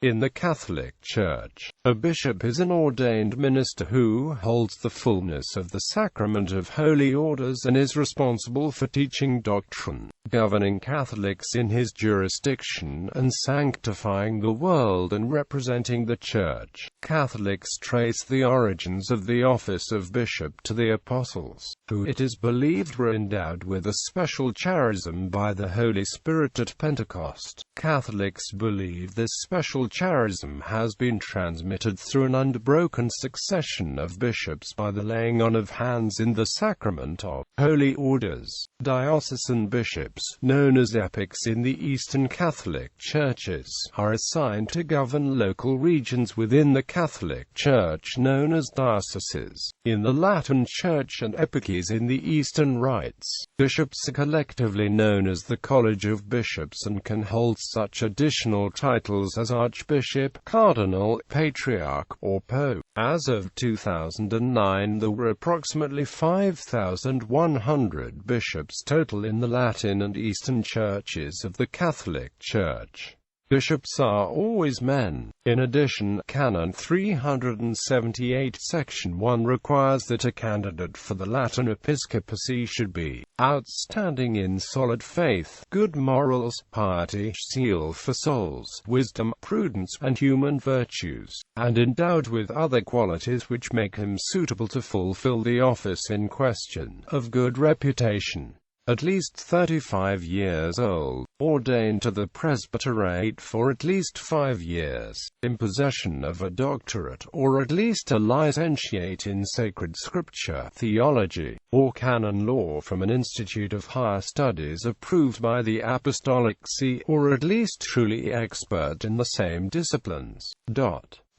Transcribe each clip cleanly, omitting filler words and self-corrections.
In the Catholic Church, a bishop is an ordained minister who holds the fullness of the sacrament of Holy Orders and is responsible for teaching doctrine, governing Catholics in his jurisdiction, and sanctifying the world and representing the Church. Catholics trace the origins of the office of bishop to the apostles, who, it is believed, were endowed with a special charism by the Holy Spirit at Pentecost. Catholics believe this special charism has been transmitted through an unbroken succession of bishops by the laying on of hands in the sacrament of Holy Orders. Diocesan bishops, known as eparchs in the Eastern Catholic churches, are assigned to govern local regions within the Catholic Church known as dioceses. In the Latin Church and eparchies in the Eastern Rites, bishops are collectively known as the College of Bishops and can hold such additional titles as Archbishop, Cardinal, Patriarch, or Pope. As of 2009, there were approximately 5,100 bishops total in the Latin and Eastern churches of the Catholic Church. Bishops are always men. In addition, Canon 378 Section 1 requires that a candidate for the Latin episcopacy should be outstanding in solid faith, good morals, piety, zeal for souls, wisdom, prudence, and human virtues, and endowed with other qualities which make him suitable to fulfill the office in question, of good reputation, at least 35 years old, ordained to the presbyterate for at least 5 years, in possession of a doctorate or at least a licentiate in sacred scripture, theology, or canon law from an institute of higher studies approved by the Apostolic See, or at least truly expert in the same disciplines.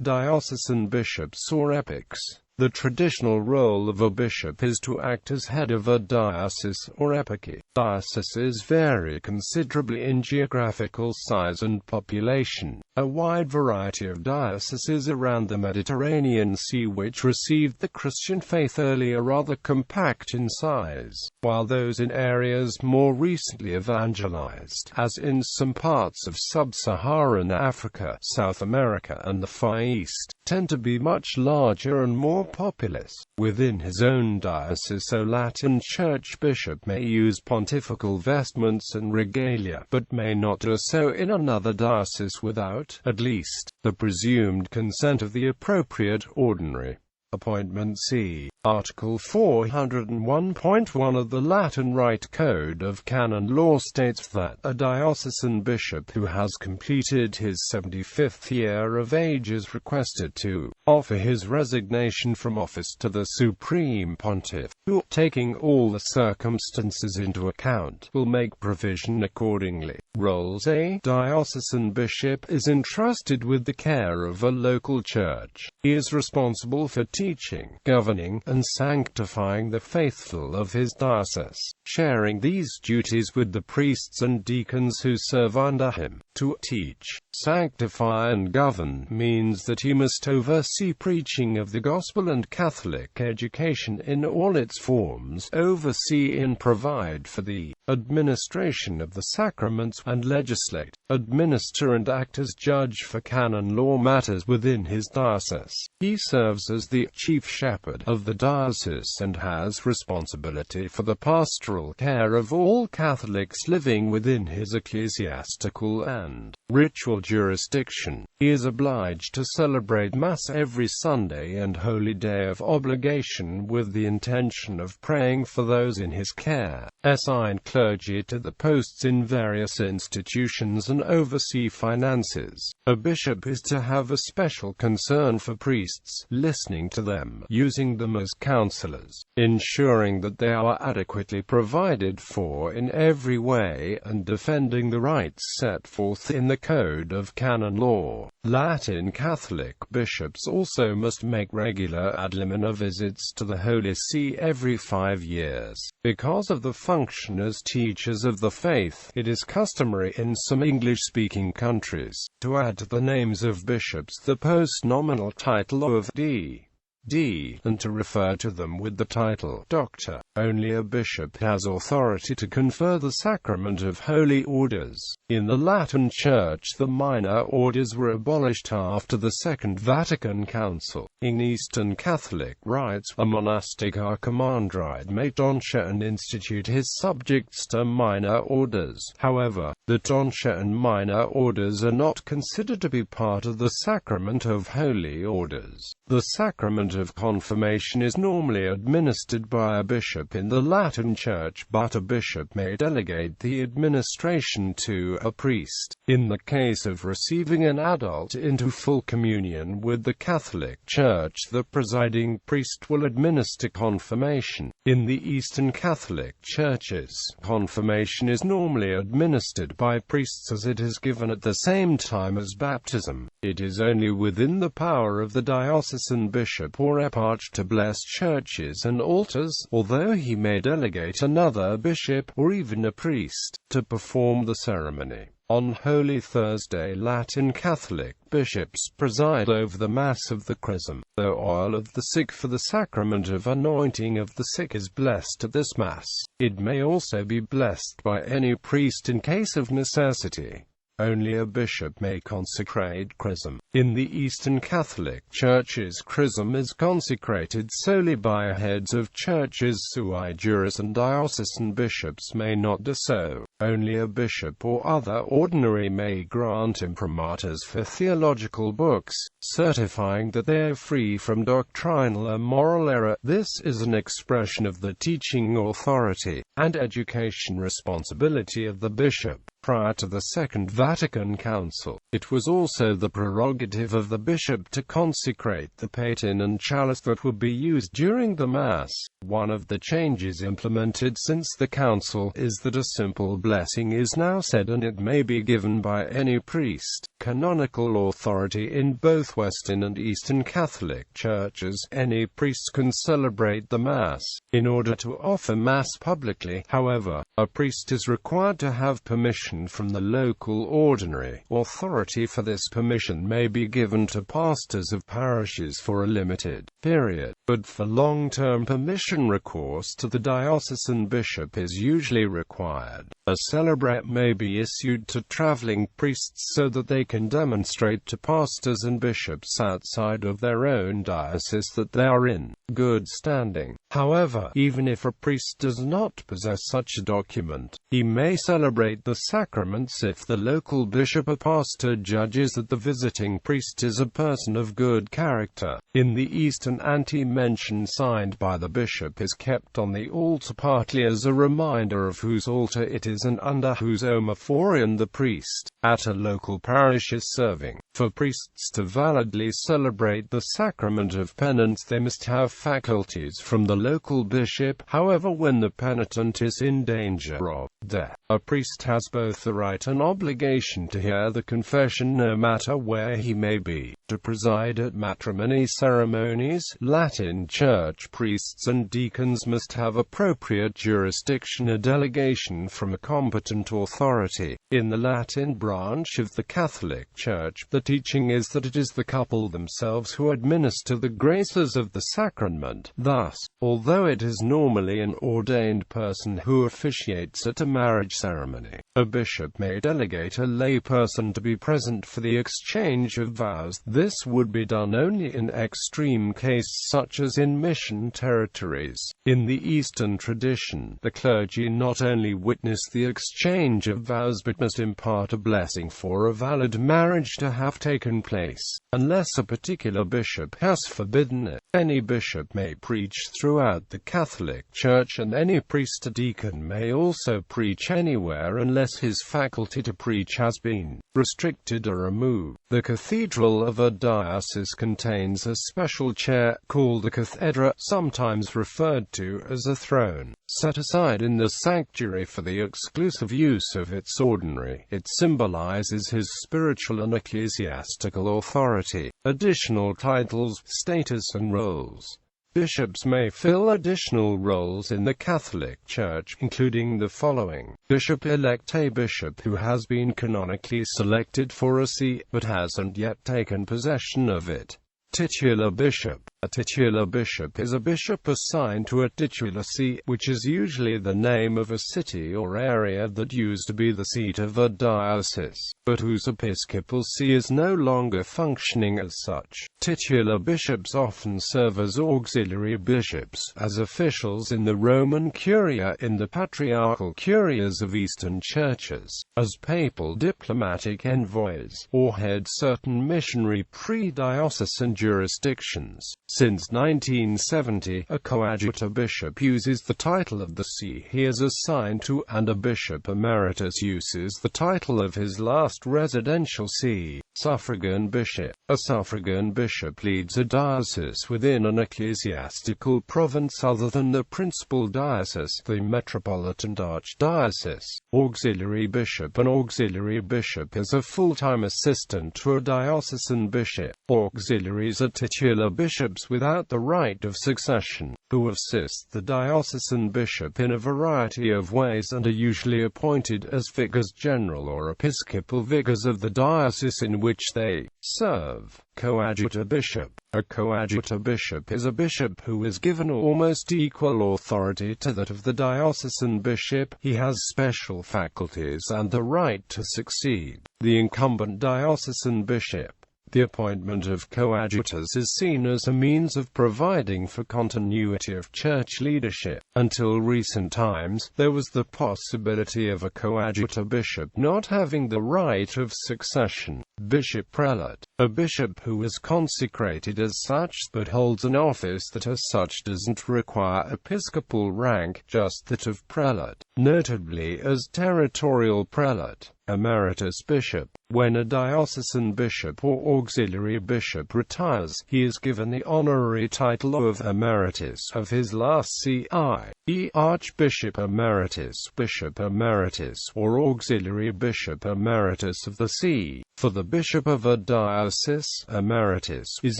Diocesan bishops or eparchs. The traditional role of a bishop is to act as head of a diocese or eparchy. Dioceses vary considerably in geographical size and population. A wide variety of dioceses around the Mediterranean Sea which received the Christian faith early are rather compact in size, while those in areas more recently evangelized, as in some parts of sub-Saharan Africa, South America and the Far East, tend to be much larger and more populous. Within his own diocese, a Latin Church bishop may use pontifical vestments and regalia, but may not do so in another diocese without, at least, the presumed consent of the appropriate ordinary. Appointment. See Article 401.1 of the Latin Rite Code of Canon Law states that a diocesan bishop who has completed his 75th year of age is requested to offer his resignation from office to the Supreme Pontiff, who, taking all the circumstances into account, will make provision accordingly. Roles. A diocesan bishop is entrusted with the care of a local church. He is responsible for teaching, governing, and sanctifying the faithful of his diocese, sharing these duties with the priests and deacons who serve under him. To teach, sanctify and govern means that he must oversee preaching of the gospel and Catholic education in all its forms, oversee and provide for the administration of the sacraments, and legislate, administer and act as judge for canon law matters within his diocese. He serves as the chief shepherd of the diocese and has responsibility for the pastoral care of all Catholics living within his ecclesiastical and ritual jurisdiction. He is obliged to celebrate Mass every Sunday and holy day of obligation with the intention of praying for those in his care, assign clergy to the posts in various institutions and oversee finances. A bishop is to have a special concern for priests, listening to them, using them as counselors, ensuring that they are adequately provided for in every way, and defending the rights set forth in the Code of Canon Law. Latin Catholic bishops also must make regular ad limina visits to the Holy See every 5 years. Because of the function as teachers of the faith, it is customary in some English-speaking countries to add to the names of bishops the post-nominal title of D. D. And to refer to them with the title Doctor. Only a bishop has authority to confer the sacrament of holy orders. In the Latin Church, the minor orders were abolished after the Second Vatican Council. In Eastern Catholic rites, a monastic archimandrite may tonsure and institute his subjects to minor orders. However, the tonsure and minor orders are not considered to be part of the sacrament of holy orders. The sacrament of confirmation is normally administered by a bishop in the Latin Church, but a bishop may delegate the administration to a priest. In the case of receiving an adult into full communion with the Catholic Church, the presiding priest will administer confirmation. In the Eastern Catholic Churches, confirmation is normally administered by priests as it is given at the same time as baptism. It is only within the power of the diocesan bishop or eparch to bless churches and altars, although he may delegate another bishop, or even a priest, to perform the ceremony. On Holy Thursday, Latin Catholic bishops preside over the Mass of the Chrism. The oil of the sick for the sacrament of anointing of the sick is blessed at this Mass. It may also be blessed by any priest in case of necessity. Only a bishop may consecrate chrism. In the Eastern Catholic Churches, chrism is consecrated solely by heads of churches. Sui juris and diocesan bishops may not do so. Only a bishop or other ordinary may grant imprimaturs for theological books, certifying that they are free from doctrinal or moral error. This is an expression of the teaching authority and education responsibility of the bishop. Prior to the Second Vatican Council, it was also the prerogative of the bishop to consecrate the paten and chalice that would be used during the Mass. One of the changes implemented since the Council is that a simple blessing is now said, and it may be given by any priest. Canonical authority in both Western and Eastern Catholic Churches. Any priest can celebrate the Mass. In order to offer Mass publicly, however, a priest is required to have permission from the local ordinary. Authority for this permission may be given to pastors of parishes for a limited period, but for long-term permission, recourse to the diocesan bishop is usually required. A celebrate may be issued to traveling priests so that they can demonstrate to pastors and bishops outside of their own diocese that they are in good standing. However, even if a priest does not possess such a document, he may celebrate the sacraments if the local bishop or pastor judges that the visiting priest is a person of good character. In the East, an ante-mention signed by the bishop is kept on the altar, partly as a reminder of whose altar it is and under whose omophorion the priest at a local parish is serving. For priests to validly celebrate the sacrament of penance, they must have faculties from the local bishop. However, when the penitent is in danger of death, a priest has both the right and obligation to hear the confession no matter where he may be. To preside at matrimony ceremonies, Latin Church priests and deacons must have appropriate jurisdiction, a delegation from a competent authority. In the Latin branch of the Catholic Church, the teaching is that it is the couple themselves who administer the graces of the sacrament. Thus, although it is normally an ordained person who officiates at a marriage ceremony, a bishop may delegate a lay person to be present for the exchange of vows. This would be done only in extreme cases such as in mission territories. In the Eastern tradition, the clergy not only witness the exchange of vows but must impart a blessing for a valid marriage to have taken place, unless a particular bishop has forbidden it. Any bishop may preach throughout the Catholic Church, and any priest or deacon may also preach anywhere unless his faculty to preach has been restricted or removed. The cathedral of a diocese contains a special chair, called a cathedra, sometimes referred to as a throne, set aside in the sanctuary for the exclusive use of its ordinary. It symbolizes his spiritual and ecclesiastical authority. Additional titles, status and roles. Bishops may fill additional roles in the Catholic Church, including the following. Bishop-elect: a bishop who has been canonically selected for a see, but hasn't yet taken possession of it. Titular bishop: A titular bishop is a bishop assigned to a titular see, which is usually the name of a city or area that used to be the seat of a diocese, but whose episcopal see is no longer functioning as such. Titular bishops often serve as auxiliary bishops, as officials in the Roman Curia in the patriarchal curias of Eastern churches, as papal diplomatic envoys, or head certain missionary pre-diocesan jurisdictions. Since 1970, a coadjutor bishop uses the title of the see he is assigned to, and a bishop emeritus uses the title of his last residential see. Suffragan bishop. A suffragan bishop leads a diocese within an ecclesiastical province other than the principal diocese, the metropolitan archdiocese. Auxiliary bishop. An auxiliary bishop is a full-time assistant to a diocesan bishop. Auxiliaries are titular bishops without the right of succession, who assist the diocesan bishop in a variety of ways and are usually appointed as vicars general or episcopal vicars of the diocese in which they serve. Coadjutor bishop. A coadjutor bishop is a bishop who is given almost equal authority to that of the diocesan bishop. He has special faculties and the right to succeed the incumbent diocesan bishop. The appointment of coadjutors is seen as a means of providing for continuity of church leadership. Until recent times, there was the possibility of a coadjutor bishop not having the right of succession. Bishop prelate. A bishop who is consecrated as such, but holds an office that as such doesn't require episcopal rank, just that of prelate, notably as territorial prelate. Emeritus bishop. When a diocesan bishop or auxiliary bishop retires, he is given the honorary title of emeritus of his last see, i.e. archbishop emeritus, bishop emeritus, or auxiliary bishop emeritus of the see. For the bishop of a diocese, emeritus is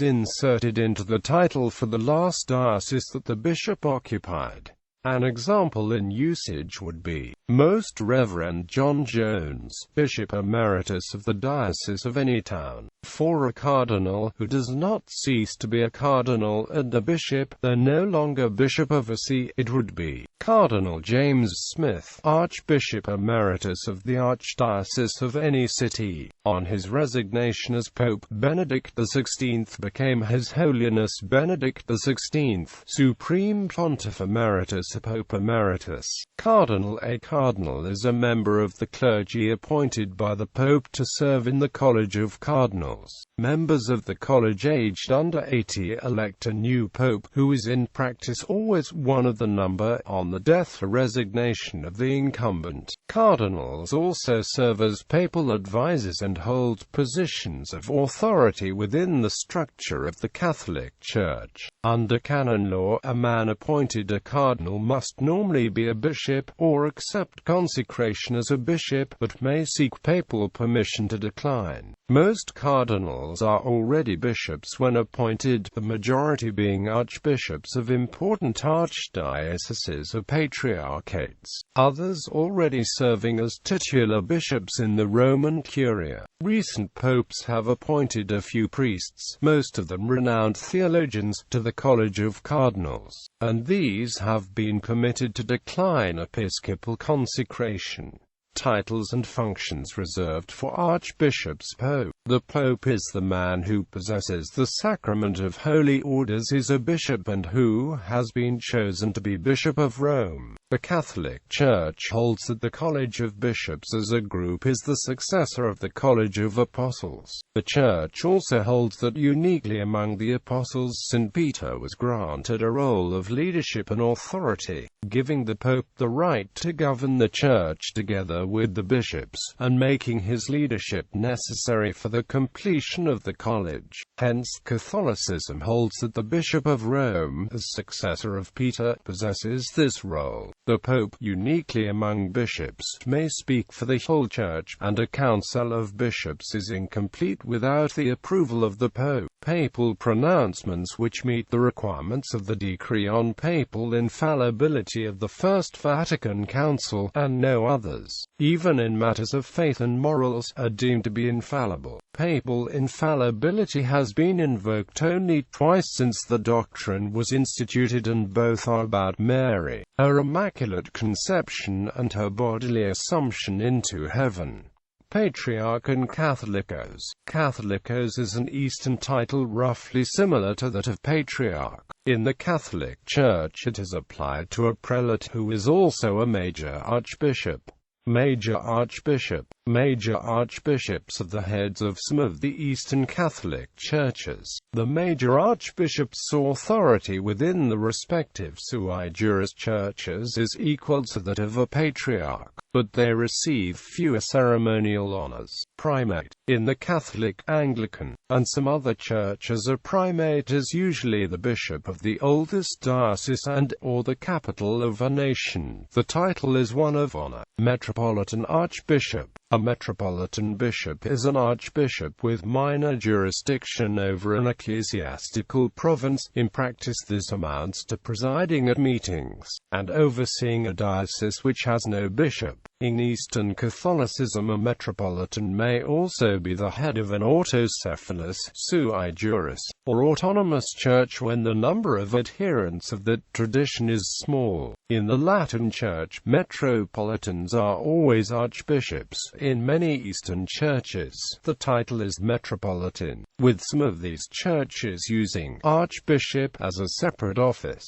inserted into the title for the last diocese that the bishop occupied. An example in usage would be, Most Reverend John Jones, Bishop Emeritus of the Diocese of any town. For a cardinal who does not cease to be a cardinal and a bishop, though no longer bishop of a see, it would be Cardinal James Smith, Archbishop Emeritus of the Archdiocese of any city. On his resignation as Pope, Benedict XVI became His Holiness Benedict XVI, Supreme Pontiff Emeritus, Pope Emeritus. Cardinal. A cardinal is a member of the clergy appointed by the Pope to serve in the College of Cardinals. Members of the college aged under 80 elect a new pope, who is in practice always one of the number, on the death or resignation of the incumbent. Cardinals also serve as papal advisors and hold positions of authority within the structure of the Catholic Church. Under canon law, a man appointed a cardinal must normally be a bishop, or accept consecration as a bishop, but may seek papal permission to decline. Most cardinals are already bishops when appointed, the majority being archbishops of important archdioceses or patriarchates, others already serving as titular bishops in the Roman Curia. Recent popes have appointed a few priests, most of them renowned theologians, to the College of Cardinals, and these have been permitted to decline episcopal consecration. Titles and functions reserved for archbishops. Pope. The Pope is the man who possesses the sacrament of Holy Orders, is a bishop and who has been chosen to be Bishop of Rome. The Catholic Church holds that the College of Bishops as a group is the successor of the College of Apostles. The Church also holds that uniquely among the apostles St. Peter was granted a role of leadership and authority, giving the Pope the right to govern the Church together with the bishops, and making his leadership necessary for the completion of the college. Hence, Catholicism holds that the Bishop of Rome, as successor of Peter, possesses this role. The Pope, uniquely among bishops, may speak for the whole Church, and a council of bishops is incomplete without the approval of the Pope. Papal pronouncements which meet the requirements of the decree on papal infallibility of the First Vatican Council, and no others. even in matters of faith and morals, are deemed to be infallible. Papal infallibility has been invoked only twice since the doctrine was instituted, and both are about Mary, her Immaculate Conception and her bodily assumption into heaven. Patriarch and Catholicos. Catholicos is an Eastern title roughly similar to that of Patriarch. In the Catholic Church it is applied to a prelate who is also a major archbishop. Major archbishop. Major archbishops are the heads of some of the Eastern Catholic churches. The major archbishop's authority within the respective sui juris churches is equal to that of a patriarch, but they receive fewer ceremonial honors. Primate. In the Catholic, Anglican, and some other churches, a primate is usually the bishop of the oldest diocese and/or the capital of a nation. The title is one of honor. Metropolitan archbishop. A metropolitan bishop is an archbishop with minor jurisdiction over an ecclesiastical province. In practice, this amounts to presiding at meetings, and overseeing a diocese which has no bishop. In Eastern Catholicism, a metropolitan may also be the head of an autocephalous, sui juris, or autonomous church when the number of adherents of that tradition is small. In the Latin Church, metropolitans are always archbishops. In many Eastern churches, the title is metropolitan, with some of these churches using archbishop as a separate office.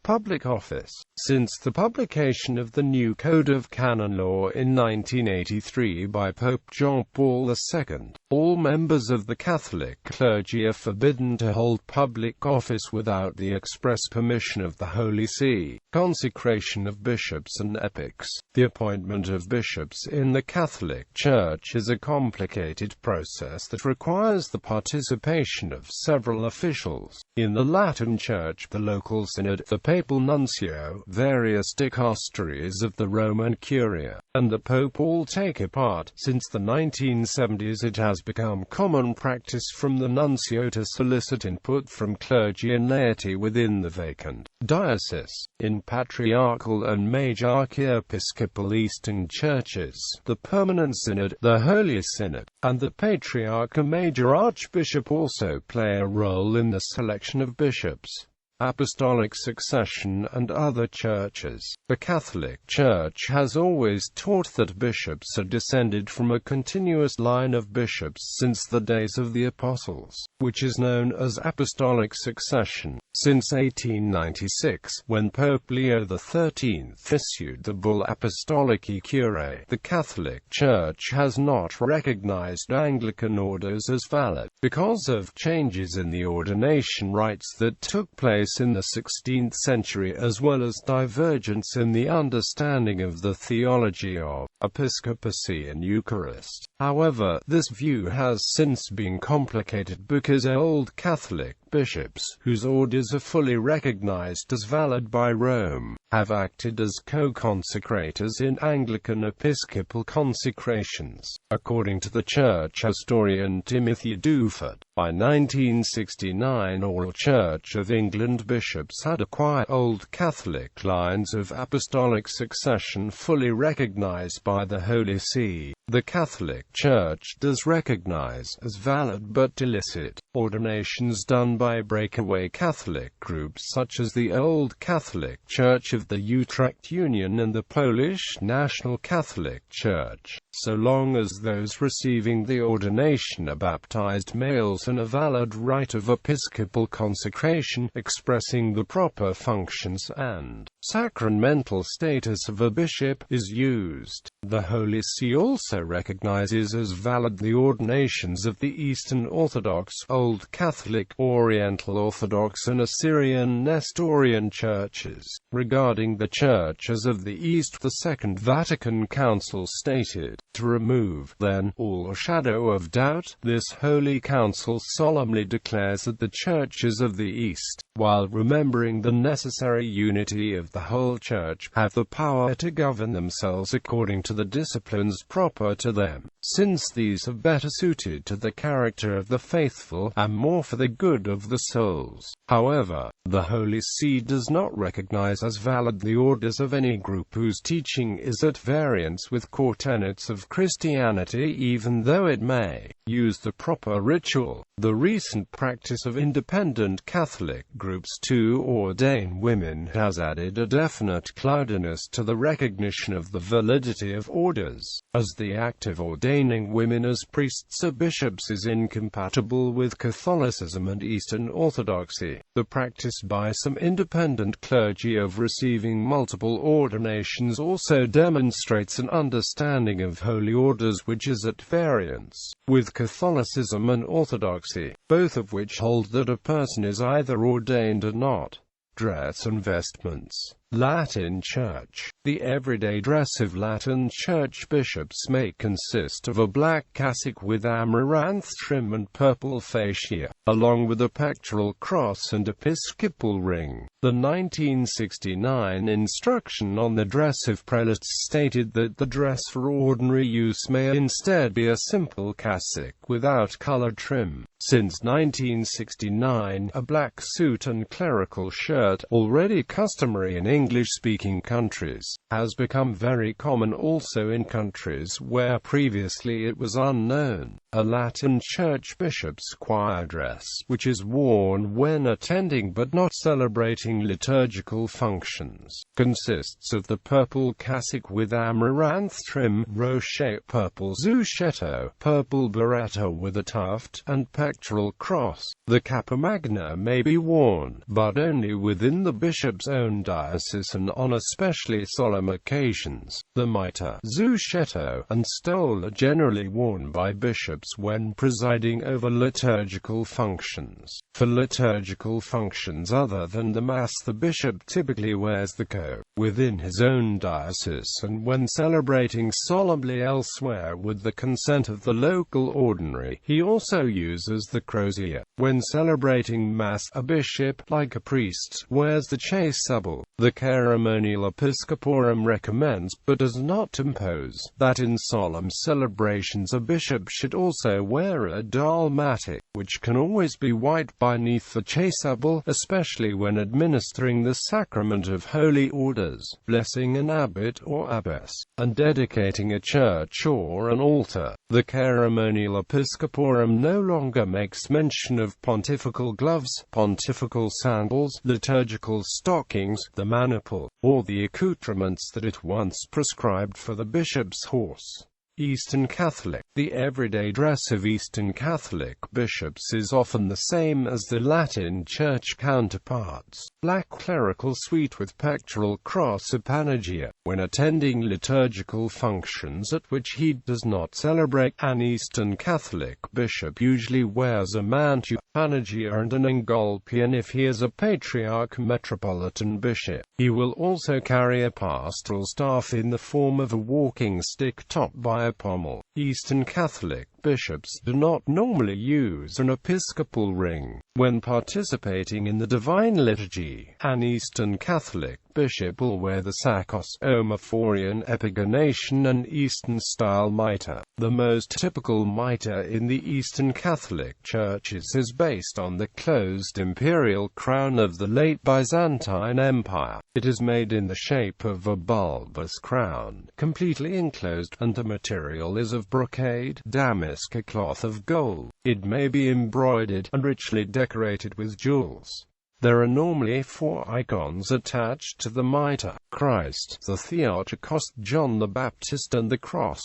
Public office. Since the publication of the new Code of Canon Law in 1983 by Pope John Paul II, all members of the Catholic clergy are forbidden to hold public office without the express permission of the Holy See. Consecration of bishops and eparchs. The appointment of bishops in the Catholic Church is a complicated process that requires the participation of several officials. In the Latin Church, the local synod, the papal nuncio, various dicasteries of the Roman Curia, and the Pope all take part. Since the 1970s it has become common practice from the nuncio to solicit input from clergy and laity within the vacant diocese. In patriarchal and major archiepiscopal Eastern churches, the permanent synod, the Holy Synod, and the patriarch and major archbishop also play a role in the selection of bishops. Apostolic succession and other churches. The Catholic Church has always taught that bishops are descended from a continuous line of bishops since the days of the Apostles, which is known as apostolic succession. Since 1896, when Pope Leo XIII issued the bull Apostolicae Curiae, the Catholic Church has not recognized Anglican orders as valid, because of changes in the ordination rites that took place in the 16th century, as well as divergence in the understanding of the theology of episcopacy and Eucharist. However, this view has since been complicated because Old Catholic bishops, whose orders are fully recognized as valid by Rome, have acted as co-consecrators in Anglican episcopal consecrations. According to the church historian Timothy Duford, by 1969 all Church of England bishops had acquired Old Catholic lines of apostolic succession fully recognized by the Holy See. The Catholic Church does recognize as valid but illicit ordinations done by breakaway Catholic groups such as the Old Catholic Church of the Utrecht Union and the Polish National Catholic Church, so long as those receiving the ordination are baptized males and a valid rite of episcopal consecration expressing the proper functions and sacramental status of a bishop is used. The Holy See also recognizes as valid the ordinations of the Eastern Orthodox, Old Catholic, Oriental Orthodox and Assyrian Nestorian churches. Regarding the churches of the East, the Second Vatican Council stated, "To remove, then, all shadow of doubt, this Holy Council solemnly declares that the churches of the East, while remembering the necessary unity of the whole Church, have the power to govern themselves according to the disciplines proper to them." since these are better suited to the character of the faithful, and more for the good of the souls. However, the Holy See does not recognize as valid the orders of any group whose teaching is at variance with core tenets of Christianity, even though it may use the proper ritual. The recent practice of independent Catholic groups to ordain women has added a definite cloudiness to the recognition of the validity of orders, as the act of ordaining women as priests or bishops is incompatible with Catholicism and Eastern Orthodoxy. The practice by some independent clergy of receiving multiple ordinations also demonstrates an understanding of holy orders which is at variance with Catholicism and Orthodoxy, both of which hold that a person is either ordained or not. Dress and vestments. Latin Church. The everyday dress of Latin Church bishops may consist of a black cassock with amaranth trim and purple fascia, along with a pectoral cross and episcopal ring. The 1969 instruction on the dress of prelates stated that the dress for ordinary use may instead be a simple cassock without color trim. Since 1969, a black suit and clerical shirt, already customary in English-speaking countries, has become very common also in countries where previously it was unknown. A Latin Church bishop's choir dress, which is worn when attending but not celebrating liturgical functions, consists of the purple cassock with amaranth trim, rochet, purple zucchetto, purple biretta with a tuft, and pectoral cross. The cappa magna may be worn, but only within the bishop's own diocese and on especially solemn occasions. The mitre, zucchetto, and stole are generally worn by bishops when presiding over liturgical functions. For liturgical functions other than the Mass, the bishop typically wears the cope within his own diocese, and when celebrating solemnly elsewhere with the consent of the local ordinary, he also uses the crozier. When celebrating Mass, a bishop, like a priest, wears the chasuble. The Ceremonial Episcoporum recommends, but does not impose, that in solemn celebrations a bishop should also wear a dalmatic, which can always be white beneath the chasuble, especially when administering the sacrament of holy orders, blessing an abbot or abbess, and dedicating a church or an altar. The Ceremonial Episcoporum no longer makes mention of pontifical gloves, pontifical sandals, liturgical stockings, the maniple, or the accoutrements that it once prescribed for the bishop's horse. Eastern Catholic. The everyday dress of Eastern Catholic bishops is often the same as the Latin Church counterparts. Black clerical suite with pectoral cross epanagia. When attending liturgical functions at which he does not celebrate, an Eastern Catholic bishop usually wears a mantua, panagia and an engolpion if he is a patriarch metropolitan bishop. He will also carry a pastoral staff in the form of a walking stick topped by a pommel. Eastern Catholic bishops do not normally use an episcopal ring. When participating in the Divine Liturgy, an Eastern Catholic bishop will wear the sakos, omophorion, epigonation and Eastern-style mitre. The most typical mitre in the Eastern Catholic churches is based on the closed imperial crown of the late Byzantine Empire. It is made in the shape of a bulbous crown, completely enclosed, and the material is of brocade, damask, a cloth of gold. It may be embroidered and richly decorated with jewels. There are normally 4 icons attached to the mitre: Christ, the Theotokos, John the Baptist and the cross.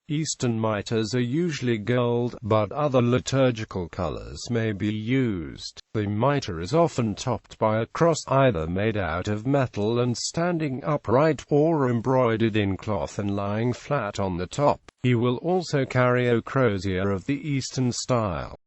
Eastern mitres are usually gold, but other liturgical colors may be used. The mitre is often topped by a cross, either made out of metal and standing upright, or embroidered in cloth and lying flat on the top. He will also carry a crozier of the Eastern style.